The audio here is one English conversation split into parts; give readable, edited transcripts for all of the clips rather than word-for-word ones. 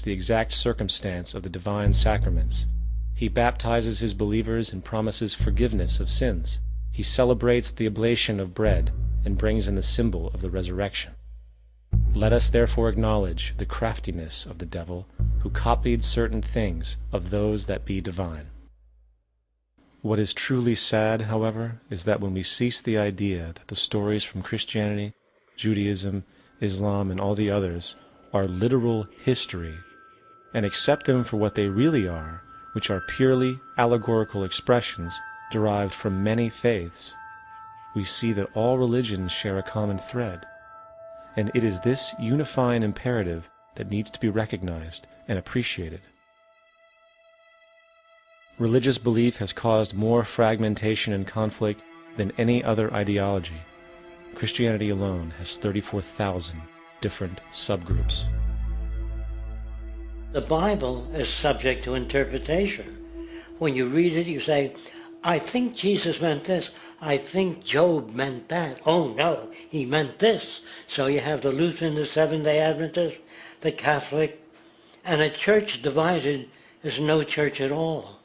the exact circumstance of the divine sacraments. He baptizes his believers and promises forgiveness of sins. He celebrates the oblation of bread and brings in the symbol of the resurrection. Let us therefore acknowledge the craftiness of the devil, who copied certain things of those that be divine. What is truly sad, however, is that when we cease the idea that the stories from Christianity, Judaism, Islam, and all the others are literal history, and accept them for what they really are, which are purely allegorical expressions derived from many faiths, we see that all religions share a common thread, and it is this unifying imperative that needs to be recognized and appreciated. Religious belief has caused more fragmentation and conflict than any other ideology. Christianity alone has 34,000 different subgroups. The Bible is subject to interpretation. When you read it, you say, I think Jesus meant this. I think Job meant that. Oh no, he meant this. So you have the Lutheran, the Seventh-day Adventist, the Catholic, and a church divided is no church at all.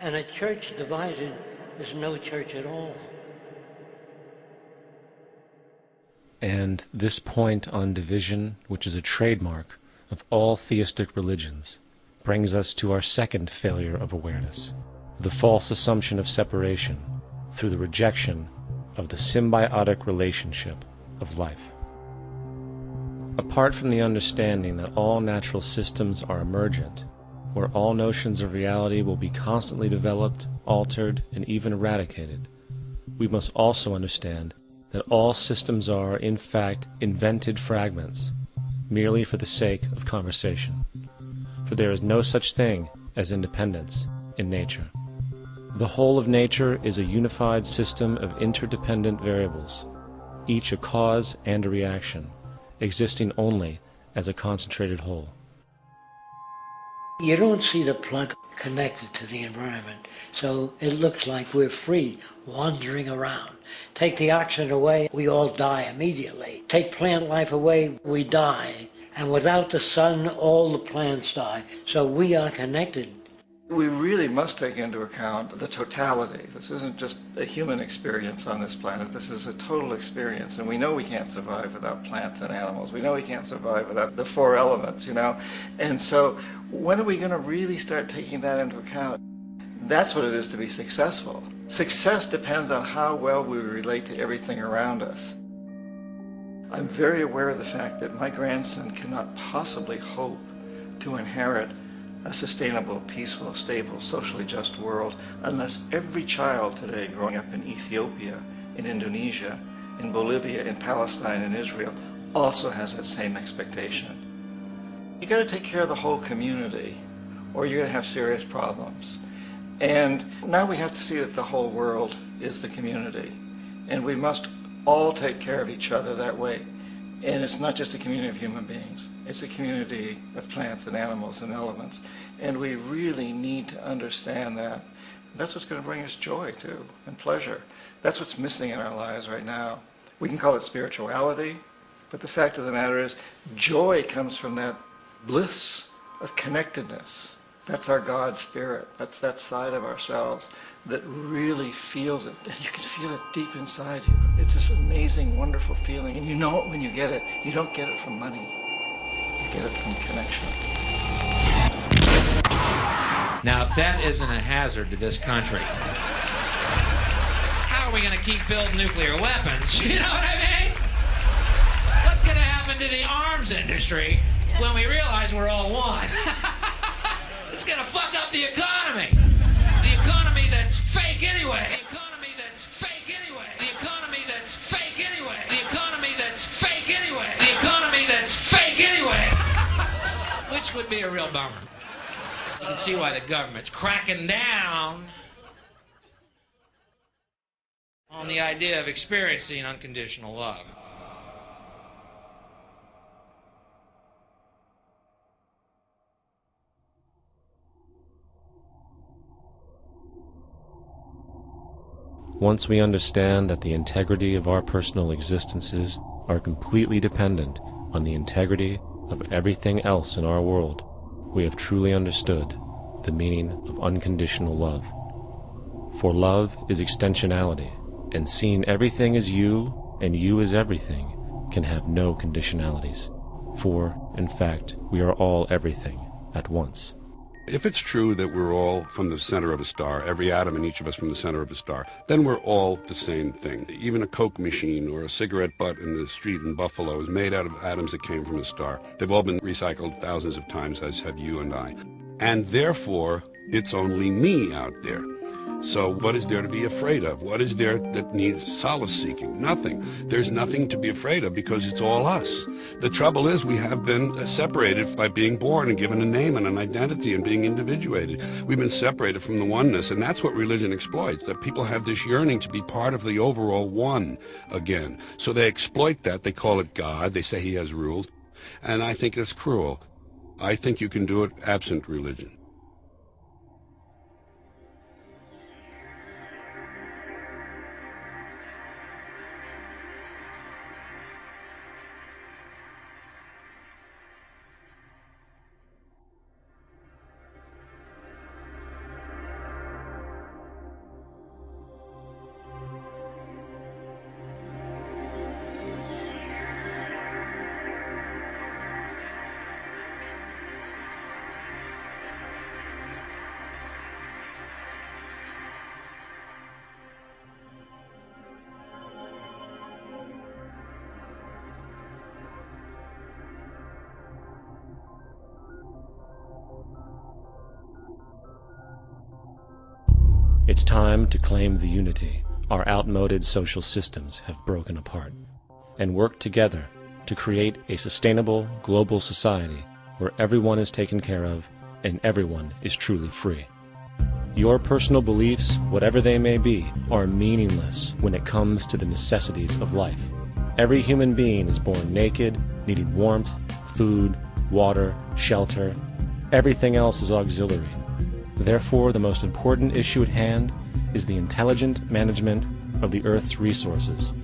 And a church divided is no church at all. And this point on division, which is a trademark of all theistic religions, brings us to our second failure of awareness, the false assumption of separation through the rejection of the symbiotic relationship of life. Apart from the understanding that all natural systems are emergent, where all notions of reality will be constantly developed, altered, and even eradicated, we must also understand that all systems are, in fact, invented fragments, merely for the sake of conversation. For there is no such thing as independence in nature. The whole of nature is a unified system of interdependent variables, each a cause and a reaction, existing only as a concentrated whole. You don't see the plug connected to the environment, so it looks like we're free, wandering around. Take the oxygen away, we all die immediately. Take plant life away, we die. And without the sun, all the plants die. So we are connected. We really must take into account the totality. This isn't just a human experience on this planet. This is a total experience. And we know we can't survive without plants and animals. We know we can't survive without the four elements, you know. And so when are we going to really start taking that into account? That's what it is to be successful. Success depends on how well we relate to everything around us. I'm very aware of the fact that my grandson cannot possibly hope to inherit a sustainable, peaceful, stable, socially just world unless every child today growing up in Ethiopia, in Indonesia, in Bolivia, in Palestine, in Israel also has that same expectation. You got to take care of the whole community or you're going to have serious problems. And now we have to see that the whole world is the community, and we must all take care of each other that way. And it's not just a community of human beings. It's a community of plants and animals and elements. And we really need to understand that. That's what's going to bring us joy, too, and pleasure. That's what's missing in our lives right now. We can call it spirituality, but the fact of the matter is joy comes from that bliss of connectedness. That's our God spirit. That's that side of ourselves that really feels it. You can feel it deep inside you. It's this amazing, wonderful feeling. And you know it when you get it. You don't get it from money. You get it from connection. Now, if that isn't a hazard to this country, how are we going to keep building nuclear weapons? You know what I mean? What's going to happen to the arms industry when we realize we're all one? It's going to fuck up the economy. The economy that's fake anyway. The economy that's fake anyway. The economy that's fake anyway. The economy that's fake anyway. The economy that's fake anyway. Which would be a real bummer. You can see why the government's cracking down on the idea of experiencing unconditional love. Once we understand that the integrity of our personal existences are completely dependent on the integrity of everything else in our world, we have truly understood the meaning of unconditional love. For love is extensionality, and seeing everything as you and you as everything can have no conditionalities. For, in fact, we are all everything at once. If it's true that we're all from the center of a star, every atom in each of us from the center of a star, then we're all the same thing. Even a Coke machine or a cigarette butt in the street in Buffalo is made out of atoms that came from a star. They've all been recycled thousands of times, as have you and I. And therefore, it's only me out there. So what is there to be afraid of? What is there that needs solace-seeking? Nothing. There's nothing to be afraid of because it's all us. The trouble is we have been separated by being born and given a name and an identity and being individuated. We've been separated from the oneness, and that's what religion exploits, that people have this yearning to be part of the overall one again. So they exploit that. They call it God. They say he has rules. And I think it's cruel. I think you can do it absent religion. It's time to claim the unity our outmoded social systems have broken apart, and work together to create a sustainable global society where everyone is taken care of and everyone is truly free. Your personal beliefs, whatever they may be, are meaningless when it comes to the necessities of life. Every human being is born naked, needing warmth, food, water, shelter. Everything else is auxiliary. Therefore, the most important issue at hand is the intelligent management of the Earth's resources.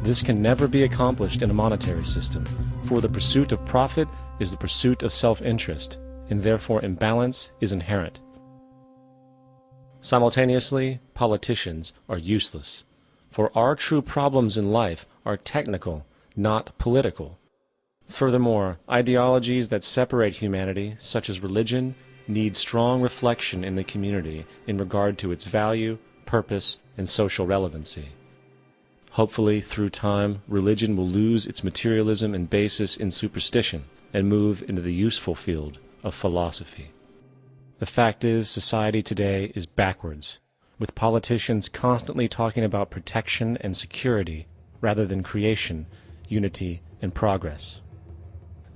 This can never be accomplished in a monetary system, for the pursuit of profit is the pursuit of self-interest, and therefore imbalance is inherent. Simultaneously, politicians are useless, for our true problems in life are technical, not political. Furthermore, ideologies that separate humanity, such as religion, need strong reflection in the community in regard to its value, purpose, and social relevancy. Hopefully, through time, religion will lose its materialism and basis in superstition and move into the useful field of philosophy. The fact is, society today is backwards, with politicians constantly talking about protection and security rather than creation, unity, and progress.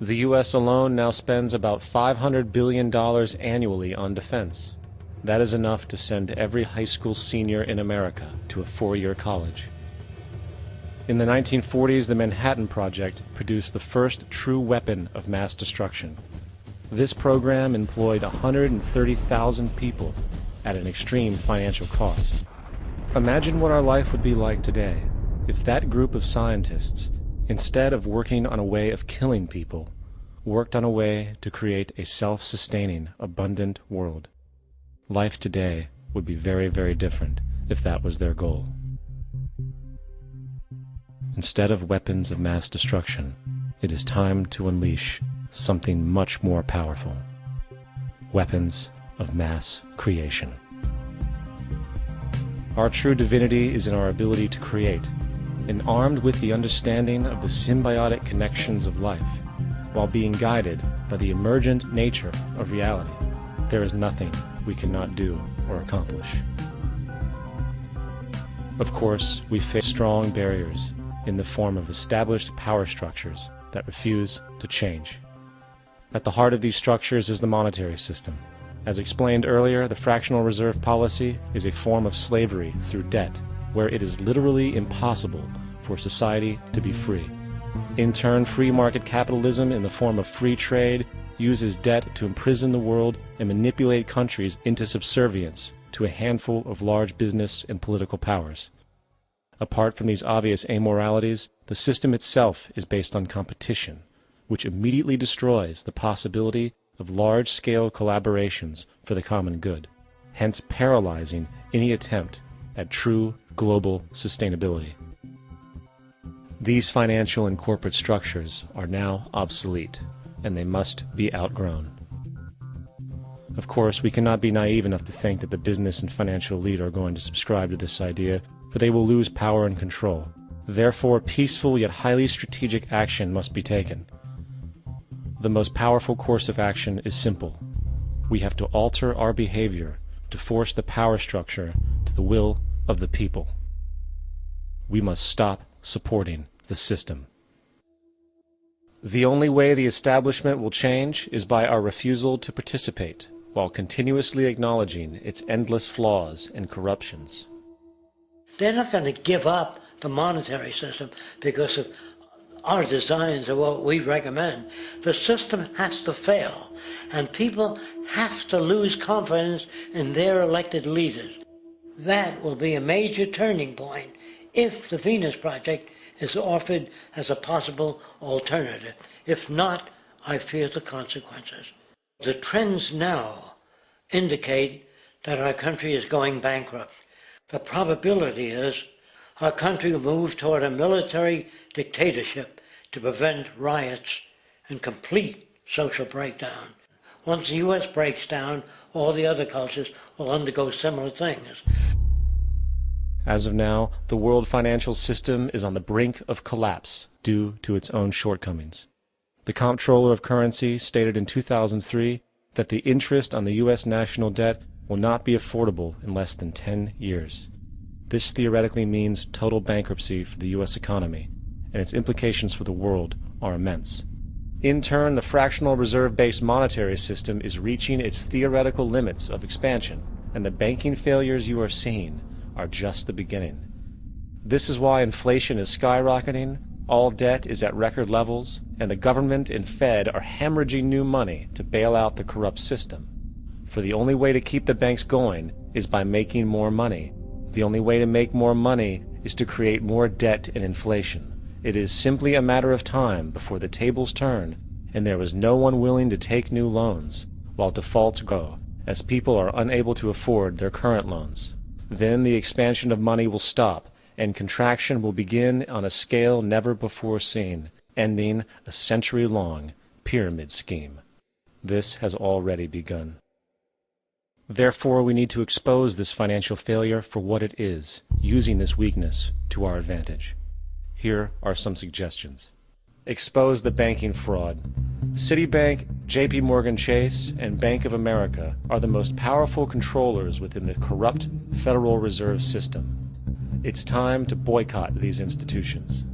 The U.S. alone now spends about $500 billion annually on defense. That is enough to send every high school senior in America to a four-year college. In the 1940s, the Manhattan Project produced the first true weapon of mass destruction. This program employed 130,000 people at an extreme financial cost. Imagine what our life would be like today if that group of scientists, instead of working on a way of killing people, worked on a way to create a self-sustaining, abundant world. Life today would be very, very different if that was their goal. Instead of weapons of mass destruction, it is time to unleash something much more powerful. Weapons of mass creation. Our true divinity is in our ability to create, and armed with the understanding of the symbiotic connections of life, while being guided by the emergent nature of reality, there is nothing we cannot do or accomplish. Of course, we face strong barriers in the form of established power structures that refuse to change. At the heart of these structures is the monetary system. As explained earlier, the fractional reserve policy is a form of slavery through debt, where it is literally impossible for society to be free. In turn, free market capitalism in the form of free trade uses debt to imprison the world and manipulate countries into subservience to a handful of large business and political powers. Apart from these obvious amoralities, the system itself is based on competition, which immediately destroys the possibility of large-scale collaborations for the common good, hence paralyzing any attempt at true global sustainability. These financial and corporate structures are now obsolete, and they must be outgrown. Of course, we cannot be naive enough to think that the business and financial elite are going to subscribe to this idea, for they will lose power and control. Therefore, peaceful yet highly strategic action must be taken. The most powerful course of action is simple. We have to alter our behavior to force the power structure to the will of the people. We must stop supporting the system. The only way the establishment will change is by our refusal to participate, while continuously acknowledging its endless flaws and corruptions. They're not going to give up the monetary system because of our designs of what we recommend. The system has to fail, and people have to lose confidence in their elected leaders. That will be a major turning point if the Venus Project is offered as a possible alternative. If not, I fear the consequences. The trends now indicate that our country is going bankrupt. The probability is our country will move toward a military dictatorship to prevent riots and complete social breakdown. Once the U.S. breaks down, all the other cultures will undergo similar things. As of now, the world financial system is on the brink of collapse due to its own shortcomings. The Comptroller of Currency stated in 2003 that the interest on the U.S. national debt will not be affordable in less than 10 years. This theoretically means total bankruptcy for the U.S. economy, and its implications for the world are immense. In turn, the fractional reserve-based monetary system is reaching its theoretical limits of expansion, and the banking failures you are seeing are just the beginning. This is why inflation is skyrocketing, all debt is at record levels, and the government and Fed are hemorrhaging new money to bail out the corrupt system. For the only way to keep the banks going is by making more money. The only way to make more money is to create more debt and inflation. It is simply a matter of time before the tables turn, and there is no one willing to take new loans, while defaults grow, as people are unable to afford their current loans. Then the expansion of money will stop, and contraction will begin on a scale never before seen, ending a century-long pyramid scheme. This has already begun. Therefore, we need to expose this financial failure for what it is, using this weakness to our advantage. Here are some suggestions. Expose the banking fraud. Citibank, J.P. Morgan Chase, and Bank of America are the most powerful controllers within the corrupt Federal Reserve System. It's time to boycott these institutions.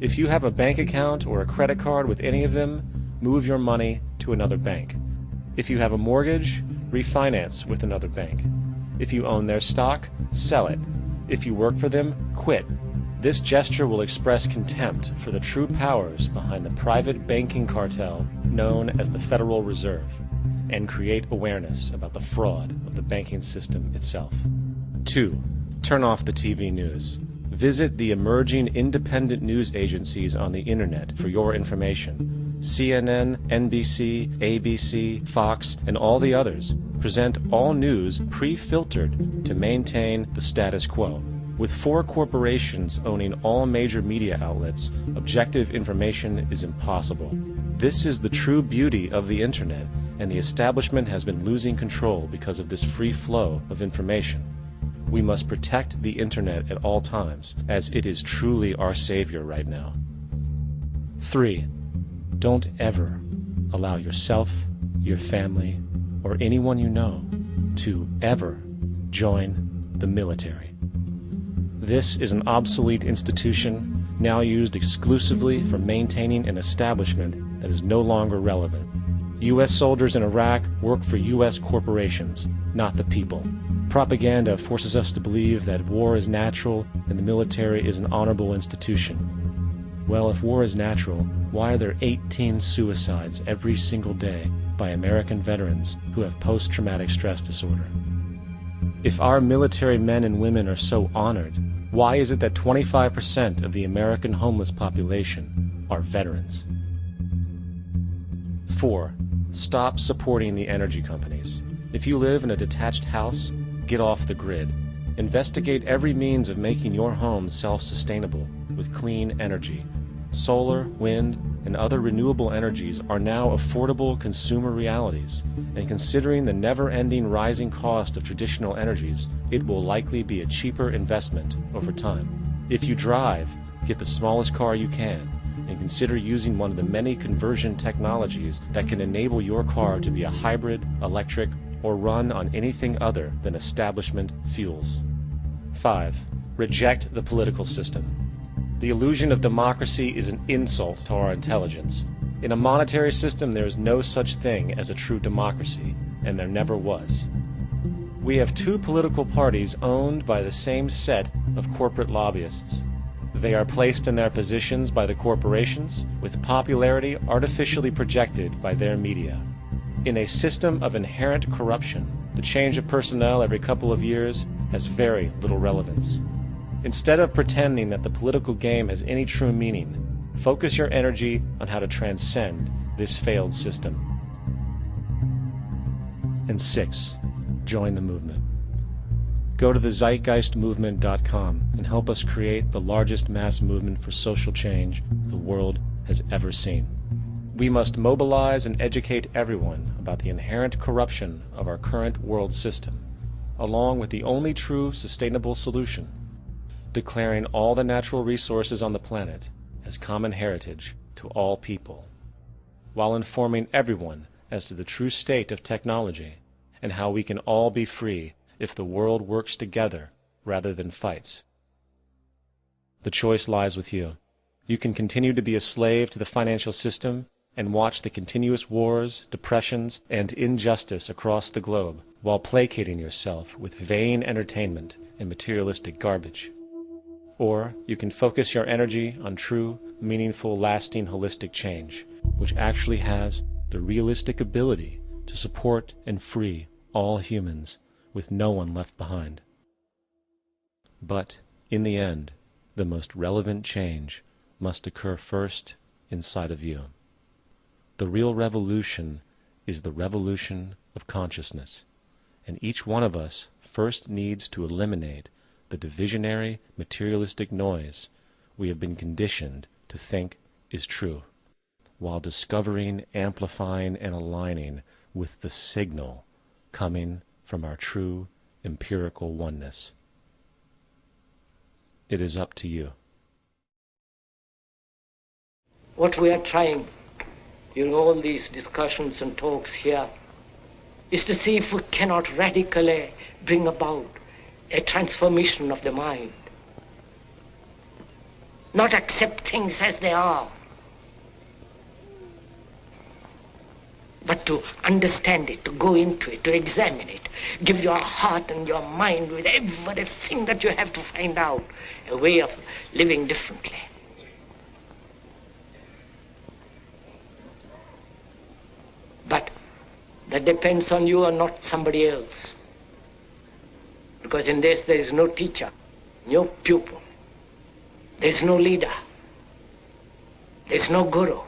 If you have a bank account or a credit card with any of them, move your money to another bank. If you have a mortgage, refinance with another bank. If you own their stock, sell it. If you work for them, quit. This gesture will express contempt for the true powers behind the private banking cartel known as the Federal Reserve, and create awareness about the fraud of the banking system itself. 2. Turn off the TV news. Visit the emerging independent news agencies on the internet for your information. CNN, NBC, ABC, Fox, and all the others present all news pre-filtered to maintain the status quo. With 4 corporations owning all major media outlets, objective information is impossible. This is the true beauty of the internet, and the establishment has been losing control because of this free flow of information. We must protect the internet at all times, as it is truly our savior right now. 3. Don't ever allow yourself, your family, or anyone you know to ever join the military. This is an obsolete institution now used exclusively for maintaining an establishment that is no longer relevant. U.S. soldiers in Iraq work for U.S. corporations, not the people. Propaganda forces us to believe that war is natural and the military is an honorable institution. Well, if war is natural, why are there 18 suicides every single day by American veterans who have post-traumatic stress disorder? If our military men and women are so honored, why is it that 25% of the American homeless population are veterans? 4. Stop supporting the energy companies. If you live in a detached house, get off the grid. Investigate every means of making your home self-sustainable with clean energy. Solar, wind, and other renewable energies are now affordable consumer realities, and considering the never-ending rising cost of traditional energies, it will likely be a cheaper investment over time. If you drive, get the smallest car you can, and consider using one of the many conversion technologies that can enable your car to be a hybrid, electric, or run on anything other than establishment fuels. 5. Reject the political system. The illusion of democracy is an insult to our intelligence. In a monetary system, there is no such thing as a true democracy, and there never was. We have two political parties owned by the same set of corporate lobbyists. They are placed in their positions by the corporations, with popularity artificially projected by their media. In a system of inherent corruption, the change of personnel every couple of years has very little relevance. Instead of pretending that the political game has any true meaning, focus your energy on how to transcend this failed system. And 6. Join the movement. Go to the zeitgeistmovement.com and help us create the largest mass movement for social change the world has ever seen. We must mobilize and educate everyone about the inherent corruption of our current world system, along with the only true sustainable solution, declaring all the natural resources on the planet as common heritage to all people, while informing everyone as to the true state of technology and how we can all be free if the world works together rather than fights. The choice lies with you. You can continue to be a slave to the financial system and watch the continuous wars, depressions, and injustice across the globe while placating yourself with vain entertainment and materialistic garbage. Or you can focus your energy on true, meaningful, lasting, holistic change, which actually has the realistic ability to support and free all humans with no one left behind. But, in the end, the most relevant change must occur first inside of you. The real revolution is the revolution of consciousness, and each one of us first needs to eliminate the divisionary, materialistic noise we have been conditioned to think is true, while discovering, amplifying, and aligning with the signal coming from our true empirical oneness. It is up to you. What we are trying in all these discussions and talks here is to see if we cannot radically bring about a transformation of the mind. Not accept things as they are, but to understand it, to go into it, to examine it. Give your heart and your mind with everything that you have to find out a way of living differently. But that depends on you and not somebody else. Because in this there is no teacher, no pupil. There is no leader. There is no guru.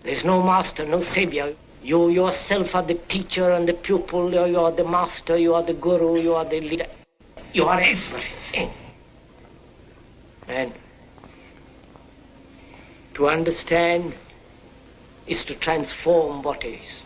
There is no master, no savior. You yourself are the teacher and the pupil. You are the master, you are the guru, you are the leader. You are everything. And to understand is to transform what is.